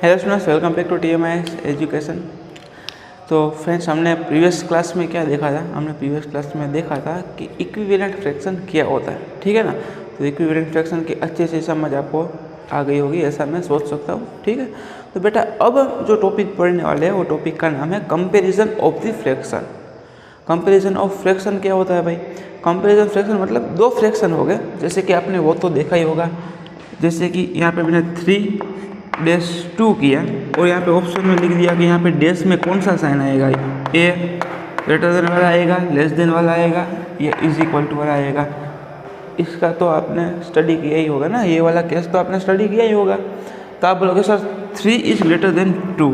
Hello students, welcome back to TMI education. तो friends, हमने previous class में क्या देखा था? हमने प्रीवियस क्लास में देखा था कि इक्विवेलेंट फ्रैक्शन क्या होता है, ठीक है ना। तो इक्विवेलेंट फ्रैक्शन की अच्छे से समझ आपको आ गई होगी, ऐसा मैं सोच सकता हूँ, ठीक है। तो बेटा, अब जो टॉपिक पढ़ने वाले हैं वो टॉपिक का नाम है comparison of the fraction. Comparison of fraction क्या होता है भाई? कंपेरिजन फ्रैक्शन मतलब दो फ्रैक्शन हो गए, जैसे कि आपने वो तो देखा ही होगा। जैसे कि यहाँ पे मैंने 3-2 किया और यहाँ पे ऑप्शन में लिख दिया कि यहाँ पे डैश में कौन सा साइन आएगा, ए ग्रेटर देन वाला आएगा, लेस देन वाला आएगा, या इज इक्वल टू वाला आएगा। इसका तो आपने स्टडी किया ही होगा ना, ये वाला केस तो आपने स्टडी किया ही होगा। तो आप बोलोगे सर 3 इज ग्रेटर देन 2,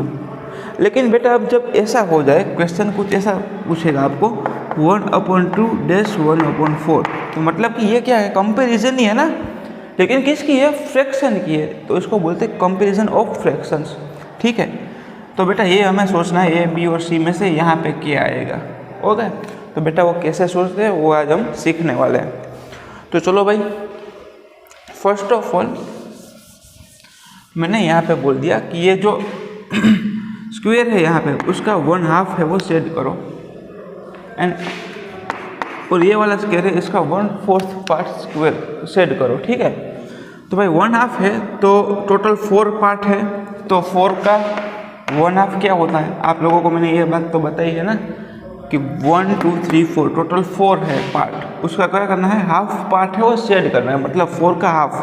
लेकिन बेटा अब जब ऐसा हो जाए, क्वेश्चन कुछ ऐसा पूछेगा आपको 1/2 डैश 1/4, तो मतलब कि ये क्या है? कंपेरिजन ही है ना, लेकिन किसकी है? फ्रैक्शन की है। तो इसको बोलते हैं कंपेरिजन ऑफ फ्रैक्शंस, ठीक है। तो बेटा ये हमें सोचना है ए, बी और सी में से यहाँ पे क्या आएगा, ओके। तो बेटा वो कैसे सोचते हैं वो आज हम सीखने वाले हैं। तो चलो भाई, फर्स्ट ऑफ ऑल मैंने यहाँ पे बोल दिया कि ये जो स्क्वायर है यहाँ पे उसका 1/2 है वो सेट करो, एंड और ये वाला स्क्वायर है इसका 1/4 पार्ट स्क्वायर सेट करो, ठीक है। तो भाई 1/2 है तो टोटल 4 पार्ट है, तो 4 का 1/2 क्या होता है? आप लोगों को मैंने ये बात तो बताई है ना कि 1 2 3 4 टोटल 4 है पार्ट, उसका क्या करना है? हाफ पार्ट है वो सेट करना है, मतलब 4 का हाफ।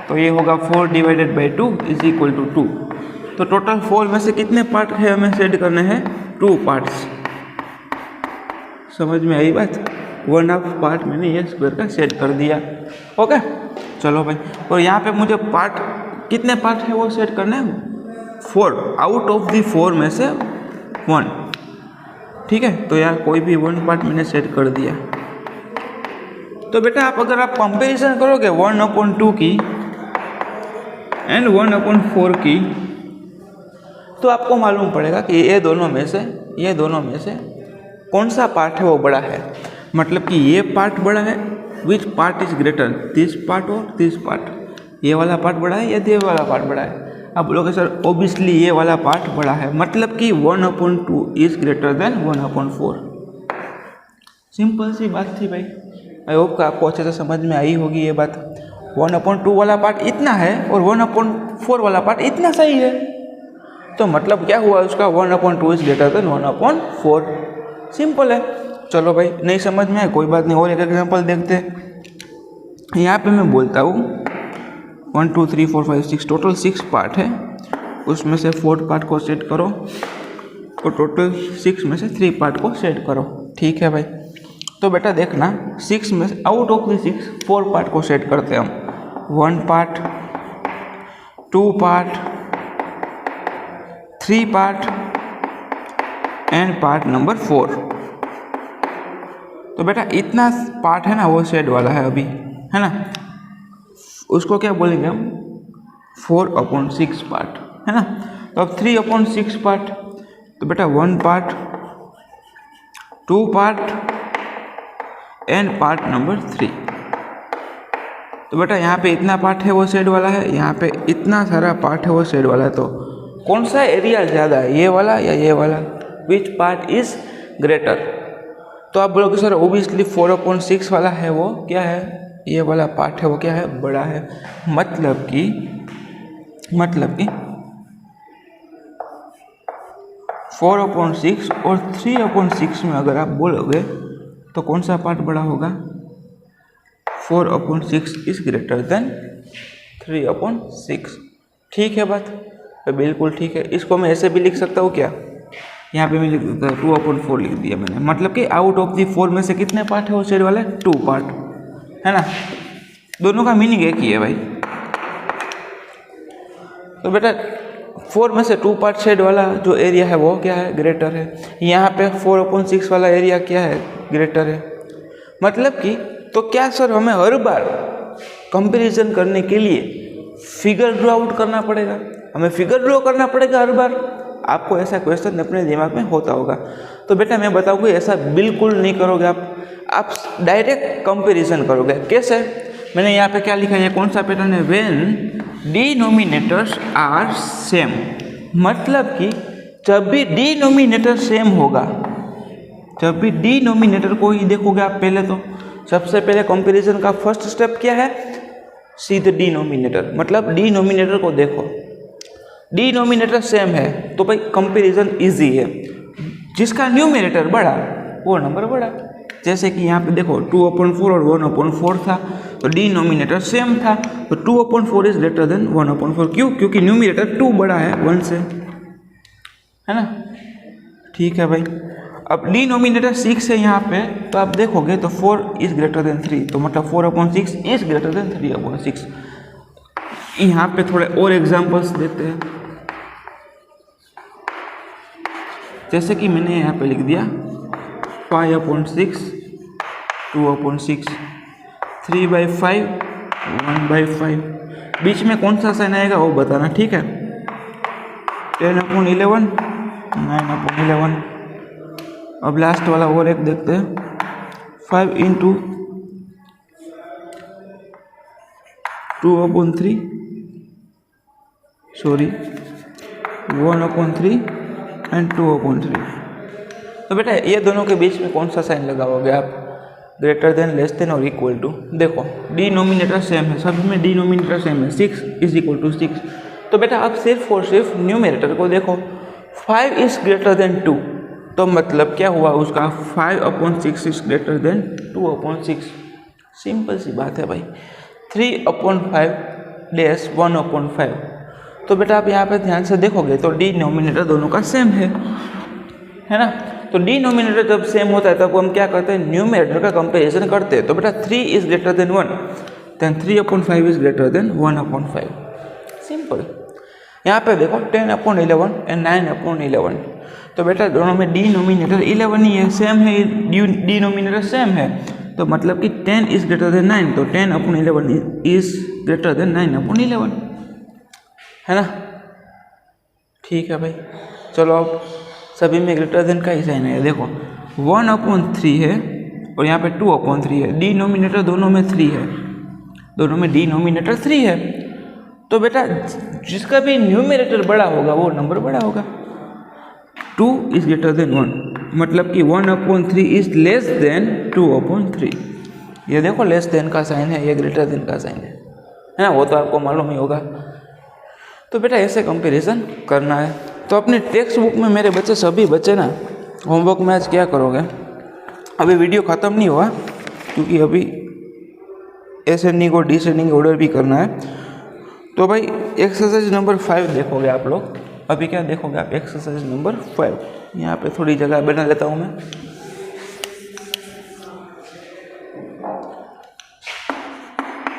तो ये होगा 4 divided by 2 is equal to 2। तो टोटल 4 में से कितने पार्ट है हमें सेट करने हैं? 2 पार्ट्स। समझ में आई बात? 1/2 पार्ट मैंने ये स्क्वायर का सेट कर दिया, ओके। चलो भाई, और यहाँ पे मुझे पार्ट कितने पार्ट है वो सेट करना है? 4 आउट ऑफ द 4 में से 1, ठीक है। तो यार कोई भी 1 पार्ट मैंने सेट कर दिया। तो बेटा आप अगर आप कंपैरिजन करोगे 1/2 की एंड 1/4 की, तो आपको मालूम पड़ेगा कि ये दोनों में से कौन सा पार्ट है वो बड़ा है। मतलब कि ये पार्ट बड़ा है, which part is greater, this part और दिस पार्ट। ये वाला पार्ट बड़ा है या ये वाला पार्ट बड़ा है? आप बोलोगे सर ओबियसली ये वाला पार्ट बड़ा है, मतलब कि 1/2 इज ग्रेटर देन 1/4। सिंपल सी बात थी भाई। आई होप कि आपको अच्छे से समझ में आई होगी ये बात। 1/2 वाला पार्ट इतना है और 1/4 वाला पार्ट इतना सही है, तो मतलब क्या हुआ उसका? 1/2 इज ग्रेटर देन 1/4। सिंपल है। चलो भाई, नहीं समझ में आए कोई बात नहीं, और एक एग्जांपल देखते हैं। यहाँ पे मैं बोलता हूँ 1 2 3 4 5 6 टोटल 6 पार्ट है, उसमें से 4 पार्ट को सेट करो और टोटल 6 में से 3 पार्ट को सेट करो, ठीक है भाई। तो बेटा देखना, 6 में से आउट ऑफ द 6 4 पार्ट को सेट करते हैं हम। 1 part, 2 part, 3 part and part number 4। तो बेटा इतना पार्ट है ना वो सेट वाला है अभी, है ना। उसको क्या बोलेंगे हम? 4/6 पार्ट, है ना। तो अब 3/6 पार्ट, तो बेटा 1 part, 2 part and part number 3। तो बेटा यहाँ पे इतना पार्ट है वो सेट वाला है, यहाँ पे इतना सारा पार्ट है वो सेट वाला है। तो कौन सा एरिया ज़्यादा है, ये वाला या ये वाला? Which part is greater? तो आप बोलोगे सर ओबियसली 4/6 वाला है वो क्या है? ये वाला पार्ट है वो क्या है? बड़ा है। मतलब कि 4/6 और 3/6 में अगर आप बोलोगे तो कौन सा पार्ट बड़ा होगा? 4/6 इज ग्रेटर देन 3/6, ठीक है बात? तो बिल्कुल ठीक है। इसको मैं ऐसे भी लिख सकता हूँ क्या? यहाँ पे मैं लिख देता हूँ 2/4 लिख दिया मैंने, मतलब कि आउट ऑफ द 4 में से कितने पार्ट है वो सेट वाला? 2 पार्ट, है ना। दोनों का मीनिंग एक ही है भाई। तो बेटा 4 में से 2 पार्ट सेट वाला जो एरिया है वो क्या है? ग्रेटर है। यहाँ पे 4/6 वाला एरिया क्या है? ग्रेटर है। मतलब कि तो क्या सर हमें हर बार कंपैरिजन करने के लिए फिगर ड्रॉ आउट करना पड़ेगा? हमें फिगर ड्रॉ करना पड़ेगा हर बार? आपको ऐसा क्वेश्चन अपने दिमाग में होता होगा। तो बेटा मैं बताऊँगा ऐसा बिल्कुल नहीं करोगे आप डायरेक्ट कंपैरिजन करोगे। कैसे? मैंने यहाँ पे क्या लिखा है, कौन सा पैटर्न है? व्हेन डिनोमिनेटर्स आर सेम, मतलब कि जब भी डिनोमिनेटर सेम होगा, जब भी डिनोमिनेटर को ही देखोगे आप पहले तो सबसे पहले कंपैरिजन का फर्स्ट स्टेप क्या है, सीधे डिनोमिनेटर, मतलब डिनोमिनेटर को देखो, डिनोमिनेटर सेम है तो भाई कंपैरिजन इजी है, जिसका न्यूमिनेटर बड़ा वो नंबर बड़ा। जैसे कि यहाँ पे देखो 2/4 और 1/4 था, तो डिनोमिनेटर सेम था, तो 2/4 इज ग्रेटर देन 1/4। क्यों? क्योंकि न्यूमिनेटर 2 बड़ा है 1 से, है ना। ठीक है भाई, अब डिनोमिनेटर 6 है यहाँ पे, तो आप देखोगे तो 4 इज ग्रेटर देन 3, तो मतलब 4/6 इज ग्रेटर देन 3/6। यहाँ पे थोड़े और एग्जांपल्स देते हैं, जैसे कि मैंने यहाँ पे लिख दिया 5/6, 2/6, 3/5, 1/5। बीच में कौन सा साइन आएगा वो बताना, ठीक है। 10/11, 9/11। अब लास्ट वाला और एक देखते हैं, 5 × 2/3, सॉरी 1/3 एंड 2/3। तो बेटा ये दोनों के बीच में कौन सा साइन लगाओगे आप, ग्रेटर देन, लेस देन और इक्वल टू। देखो डिनोमिनेटर सेम है, सभी में डिनोमिनेटर सेम है, 6 = 6। तो बेटा अब सिर्फ और सिर्फ न्यूमिनेटर को देखो, 5 इज ग्रेटर देन 2, तो मतलब क्या हुआ उसका, 5/6 इज ग्रेटर देन 2/6। सिंपल सी बात है भाई। 3/5 लेस 1/5। तो बेटा आप यहाँ पे ध्यान से देखोगे तो डिनोमिनेटर दोनों का सेम है ना। तो डिनोमिनेटर जब सेम होता है तब हम क्या करते हैं, न्यूमिनेटर का कंपैरिजन करते हैं। तो बेटा 3 is greater than 1, then 3/5 is greater than 1/5। Simple. यहाँ पे देखो 10/11 एंड 9/11। तो बेटा दोनों में डिनोमिनेटर 11 ही है, सेम है, डिनोमिनेटर सेम है, तो मतलब कि 10 इज ग्रेटर देन 9, तो 10/11 इज ग्रेटर देन 9/11, है ना। ठीक है भाई, चलो अब सभी में ग्रेटर देन का ही साइन है। देखो 1/3 है और यहाँ पे 2/3 है, डिनोमिनेटर दोनों में 3 है, दोनों में डिनोमिनेटर 3 है, तो बेटा जिसका भी न्यूमिनेटर बड़ा होगा वो नंबर बड़ा होगा। 2 इज ग्रेटर देन 1, मतलब कि 1/3 इज लेस देन 2/3। ये देखो लेस देन का साइन है, ये ग्रेटर देन का साइन है ना, वो तो आपको मालूम ही होगा। तो बेटा ऐसे कंपैरिजन करना है। तो अपने टेक्स्ट बुक में मेरे बच्चे, सभी बच्चे ना होमवर्क में आज क्या करोगे, अभी वीडियो ख़त्म नहीं हुआ क्योंकि अभी असेंडिंग और डिसेंडिंग ऑर्डर भी करना है। तो भाई एक्सरसाइज नंबर 5 देखोगे आप लोग। अभी क्या देखोगे आप, एक्सरसाइज नंबर 5। यहाँ पे थोड़ी जगह बना लेता हूँ मैं।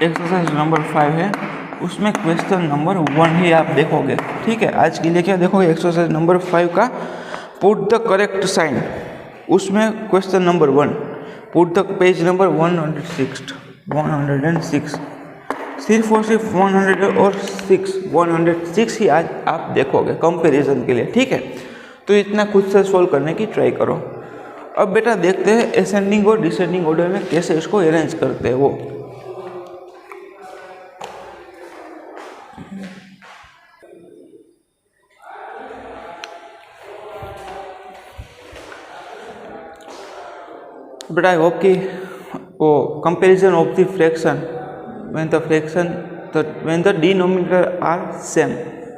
एक्सरसाइज नंबर 5 है, उसमें क्वेश्चन नंबर 1 ही आप देखोगे, ठीक है। आज के लिए क्या देखोगे, एक्सरसाइज नंबर 5 का पुट द करेक्ट साइन। उसमें question number 1, put the page number 106। सिर्फ और सिर्फ 106 ही आज आप देखोगे कंपैरिजन के लिए, ठीक है। तो इतना खुद से सोल्व करने की ट्राई करो। अब बेटा देखते हैं असेंडिंग और डिसेंडिंग ऑर्डर में कैसे इसको अरेंज करते हैं वो। But I hope कि comparison of the fraction when the denominator are same,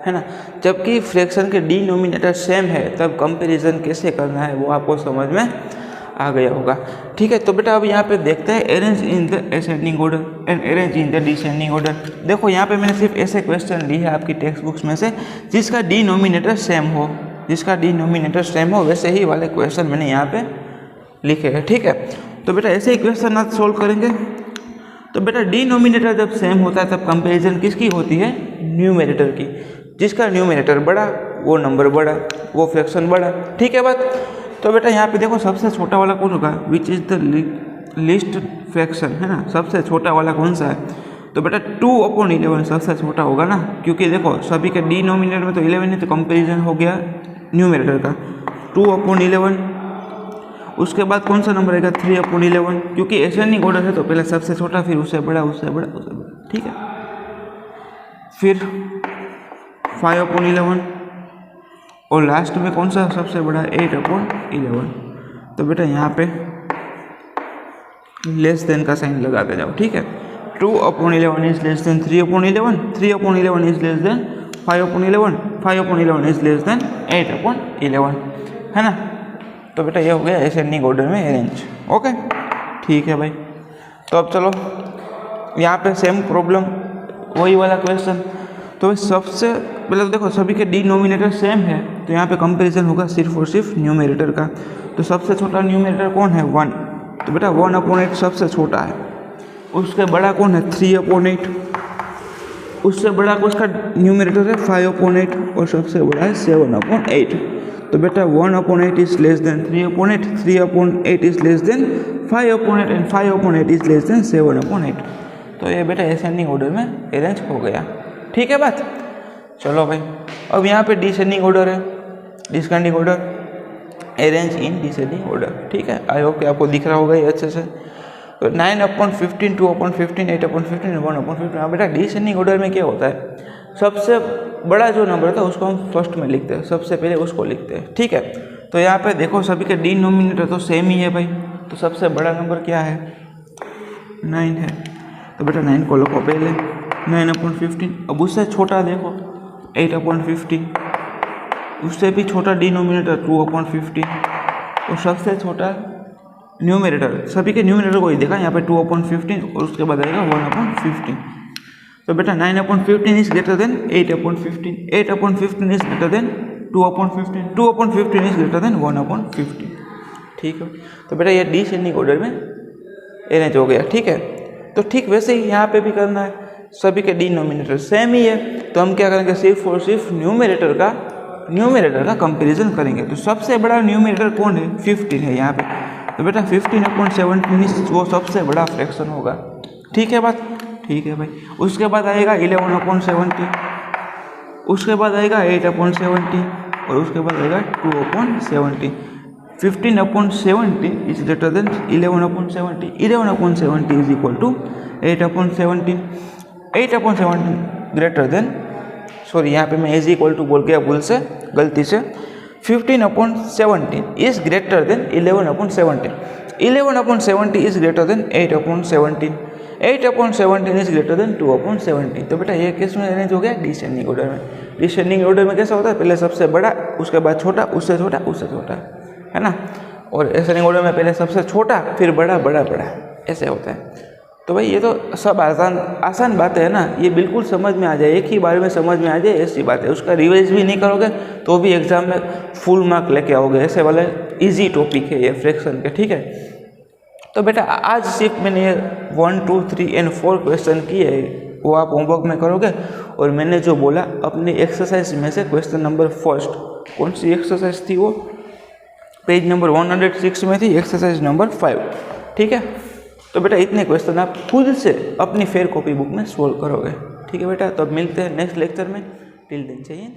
है ना। जबकि फ्रैक्शन के डिनोमिनेटर सेम है तब कंपैरिजन कैसे करना है वो आपको समझ में आ गया होगा, ठीक है। तो बेटा अब यहाँ पे देखते हैं arrange in the ascending order and arrange in the descending order. देखो यहाँ पे मैंने सिर्फ ऐसे क्वेश्चन लिए हैं आपकी टेक्स्ट बुक्स में से जिसका डिनोमिनेटर सेम हो, वैसे ही वाले क्वेश्चन मैंने यहाँ पे लिखे हैं, ठीक है। तो बेटा ऐसे ही क्वेश्चन आज सोल्व करेंगे। तो बेटा डिनोमिनेटर जब सेम होता है तब कंपैरिजन किसकी होती है, न्यूमरेटर की। जिसका न्यूमरेटर बड़ा वो नंबर बड़ा, वो फ्रैक्शन बड़ा, ठीक है बात। तो बेटा यहाँ पे देखो सबसे छोटा वाला कौन होगा, which is the least fraction, है ना। सबसे छोटा वाला कौन सा है, तो बेटा 2/11 सबसे छोटा होगा ना, क्योंकि देखो सभी के डिनोमिनेटर में तो 11 है, तो कंपैरिजन हो गया न्यूमरेटर का 2/11। उसके बाद कौन सा नंबर आएगा 3/11, क्योंकि असेंडिंग ऑर्डर है तो पहले सबसे छोटा, फिर उससे बड़ा, उससे बड़ा, उससे बड़ा, ठीक है। फिर 5/11 और लास्ट में कौन सा सबसे बड़ा 8/11। तो बेटा यहाँ पे लेस देन का साइन लगाते जाओ, ठीक है। 2/11 is less than 3/11, 3/11 is less than 5/11, 5/11 is less than 8/11, है ना। तो बेटा ये हो गया असेंडिंग ऑर्डर में अरेंज। ओके, ठीक है भाई। तो अब चलो यहाँ पे सेम प्रॉब्लम, वही वाला क्वेश्चन। तो सबसे पहले तो देखो सभी के डिनोमिनेटर सेम है, तो यहाँ पे कंपैरिजन होगा सिर्फ और सिर्फ न्यूमरेटर का। तो सबसे छोटा न्यूमरेटर कौन है? 1। तो बेटा 1/8 सबसे छोटा है। उसके बड़ा कौन है? 3/8। उससे बड़ा उसका न्यूमरेटर है 5/8 और सबसे बड़ा है 7/8। तो बेटा 1/8 is less than 3/8, 3/8 is less than 5/8 and 5/8 is less than 7/8। तो ये बेटा असेंडिंग ऑर्डर में अरेंज हो गया, ठीक है बात। चलो भाई, अब यहाँ पे डिसेंडिंग ऑर्डर है, descending order, arrange in descending order, ठीक है। आई होप कि आपको दिख रहा होगा ये अच्छे से। तो 9/15, 2/15, 8/15, 1/15। हाँ बेटा, डिसेंडिंग ऑर्डर में क्या होता है, सबसे बड़ा जो नंबर था उसको हम फर्स्ट में लिखते हैं, सबसे पहले उसको लिखते हैं, ठीक है। तो यहाँ पे देखो सभी के डिनोमिनेटर तो सेम ही है भाई। तो सबसे बड़ा नंबर क्या है? 9 है। तो बेटा 9 को लिखो पहले, 9/15। अब उससे छोटा देखो 8/15, उससे भी छोटा डिनोमिनेटर 2/15 और सबसे छोटा न्यूमरेटर, सभी के न्यूमरेटर को ही देखा यहाँ पे 2/15 और उसके बाद आएगा 1/15। तो बेटा 9/15 is greater then 8/15, 8/15 is greater then 2/15, 2/15 is greater then 1/15, ठीक है। तो बेटा ये डिसेंडिंग ऑर्डर में अरेंज हो गया, ठीक है। तो ठीक वैसे ही यहाँ पे भी करना है, सभी के डिनोमिनेटर सेम ही है। तो हम क्या करेंगे, सिर्फ और सिर्फ न्यूमरेटर का कंपैरिजन करेंगे। तो सबसे बड़ा न्यूमरेटर कौन है? 15 है यहाँ पे। तो बेटा 15/17 वो सबसे बड़ा फ्रैक्शन होगा, ठीक है बात, ठीक है भाई। उसके बाद आएगा 11/70, उसके बाद आएगा 8/70 और उसके बाद आएगा 2/70। 15/70 is greater than 11/70, 11/70 is equal to 8/70, 8/70 greater than, sorry यहाँ पे मैं इज इक्वल टू बोल गया भूल से, गलती से। 15/70 is greater than 11/70, 11/70 is greater then 8/70, 8/70 is greater then 2/70। तो बेटा ये किस में अरेंज हो गया? डिसेंडिंग ऑर्डर में। डिसेंडिंग ऑर्डर में कैसा होता है, पहले सबसे बड़ा, उसके बाद छोटा, उससे छोटा, उससे छोटा, है ना। और असेंडिंग ऑर्डर में पहले सबसे छोटा, फिर बड़ा, बड़ा, बड़ा, ऐसे होता है। तो भाई ये तो सब आसान बातें है ना, ये बिल्कुल समझ में आ जाए, एक ही बार में समझ में आ जाए ऐसी बात है। उसका रिवाइज भी नहीं करोगे तो भी एग्जाम में फुल मार्क लेके आओगे, ऐसे वाले इजी टॉपिक है ये फ्रैक्शन के, ठीक है। तो बेटा आज सिर्फ मैंने ये 1, 2, 3 एंड 4 क्वेश्चन किए है, वो आप होमवर्क में करोगे। और मैंने जो बोला अपनी एक्सरसाइज में से क्वेश्चन नंबर फर्स्ट, कौन सी एक्सरसाइज थी वो, पेज नंबर 106 में थी, एक्सरसाइज नंबर 5, ठीक है। तो बेटा इतने क्वेश्चन आप खुद से अपनी फेयर कॉपी बुक में सोल्व करोगे, ठीक है बेटा। तो अब मिलते हैं नेक्स्ट लेक्चर में, टिल देन चाहिए।